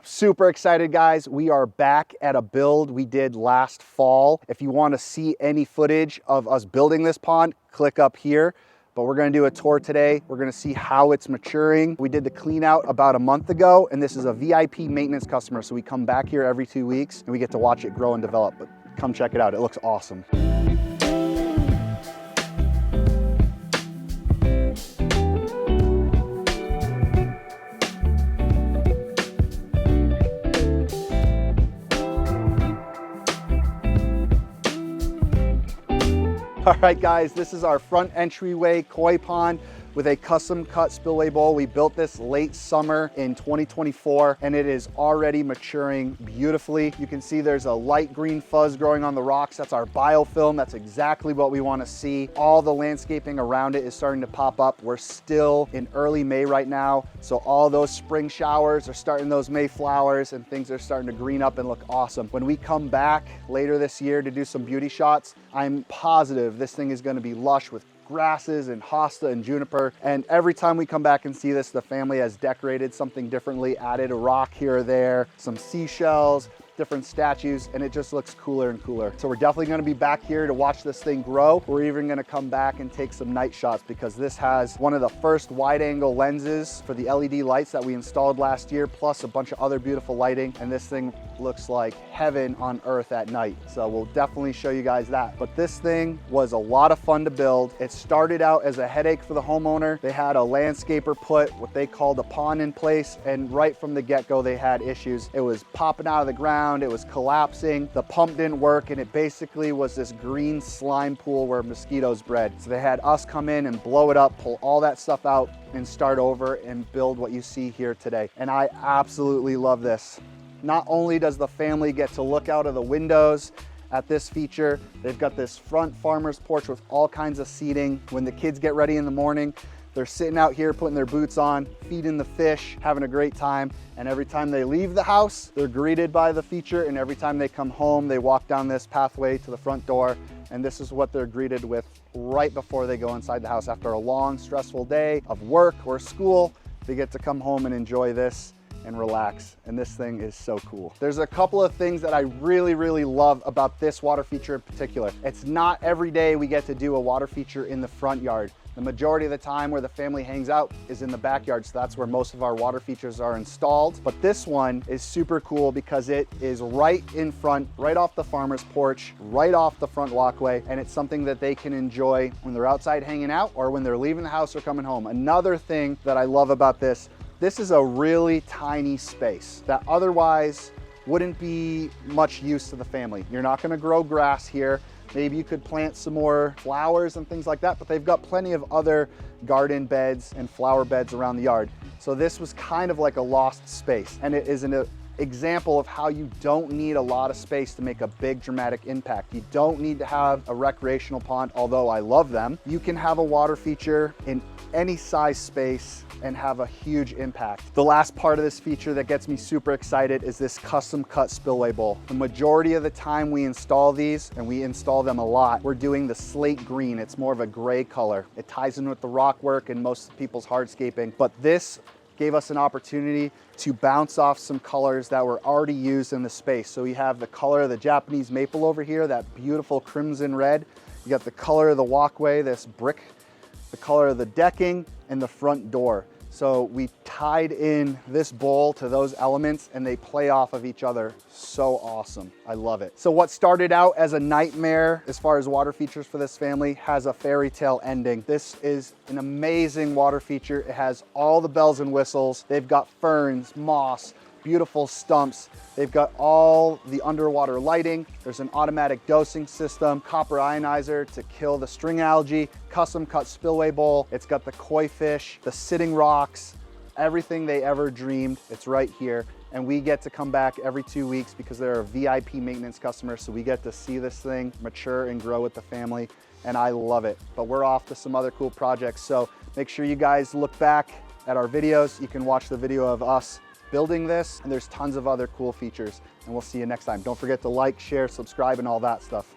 Super excited, guys. We are back at a build we did last fall. If you want to see any footage of us building this pond, click up here. But we're going to do a tour today. We're going to see how it's maturing. We did the clean out about a month ago, and this is a VIP maintenance customer. So we come back here every 2 weeks and we get to watch it grow and develop. But come check it out. It looks awesome. All right, guys, this is our front entryway koi pond with a custom cut spillway bowl. We built this late summer in 2024 and it is already maturing beautifully. You can see there's a light green fuzz growing on the rocks. That's our biofilm. That's exactly what we want to see. All the landscaping around it is starting to pop up. We're still in early May right now. So all those spring showers are starting those May flowers and things are starting to green up and look awesome. When we come back later this year to do some beauty shots, I'm positive this thing is going to be lush with grasses and hosta and juniper. And every time we come back and see this, the family has decorated something differently, added a rock here or there, some seashells, different statues, and it just looks cooler and cooler. So we're definitely going to be back here to watch this thing grow. We're even going to come back and take some night shots because this has one of the first wide angle lenses for the LED lights that we installed last year, plus a bunch of other beautiful lighting. And this thing looks like heaven on earth at night. So we'll definitely show you guys that. But this thing was a lot of fun to build. It started out as a headache for the homeowner. They had a landscaper put what they called a pond in place, and right from the get-go they had issues. It was popping out of the ground, it was collapsing, the pump didn't work, and it basically was this green slime pool where mosquitoes bred. So they had us come in and blow it up, pull all that stuff out, and start over and build what you see here today. And I absolutely love this. Not only does the family get to look out of the windows at this feature, they've got this front farmer's porch with all kinds of seating. When the kids get ready in the morning, they're sitting out here putting their boots on, feeding the fish, having a great time. And every time they leave the house, they're greeted by the feature. And every time they come home, they walk down this pathway to the front door. And this is what they're greeted with right before they go inside the house. After a long, stressful day of work or school, they get to come home and enjoy this and relax. And this thing is so cool. There's a couple of things that I really love about this water feature in particular. It's not every day we get to do a water feature in the front yard. The majority of the time where the family hangs out is in the backyard, so that's where most of our water features are installed. But this one is super cool because it is right in front, right off the farmer's porch, right off the front walkway, and it's something that they can enjoy when they're outside hanging out or when they're leaving the house or coming home. Another thing that I love about this is a really tiny space that otherwise wouldn't be much use to the family. You're not gonna grow grass here. Maybe you could plant some more flowers and things like that, but they've got plenty of other garden beds and flower beds around the yard. So this was kind of like a lost space. And it is an example of how you don't need a lot of space to make a big dramatic impact. You don't need to have a recreational pond, although I love them. You can have a water feature in any size space and have a huge impact. The last part of this feature that gets me super excited is this custom cut spillway bowl. The majority of the time we install these, and we install them a lot, we're doing the slate green. It's more of a gray color. It ties in with the rock work and most people's hardscaping, but this gave us an opportunity to bounce off some colors that were already used in the space. So we have the color of the Japanese maple over here, that beautiful crimson red. You got the color of the walkway, this brick, the color of the decking, and the front door. So we tied in this bowl to those elements and they play off of each other. So awesome. I love it. So what started out as a nightmare as far as water features for this family has a fairy tale ending. This is an amazing water feature. It has all the bells and whistles. They've got ferns, moss, beautiful stumps. They've got all the underwater lighting. There's an automatic dosing system, copper ionizer to kill the string algae, custom cut spillway bowl. It's got the koi fish, the sitting rocks, everything they ever dreamed. It's right here. And we get to come back every 2 weeks because they're a VIP maintenance customer. So we get to see this thing mature and grow with the family. And I love it. But we're off to some other cool projects. So make sure you guys look back at our videos. You can watch the video of us building this, and there's tons of other cool features, and we'll see you next time. Don't forget to like, share, subscribe, and all that stuff.